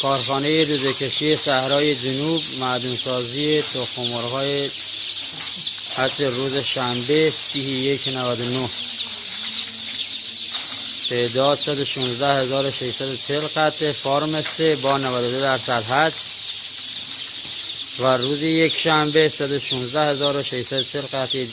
کارخانه دوده‌کشی صحرای جنوب معدن‌سازی تخم‌مرغ‌های حتی روز شنبه 31/99 تعداد 111640 قطعه فارم 3 با 92% حج و روز یک شنبه 116640 قطعه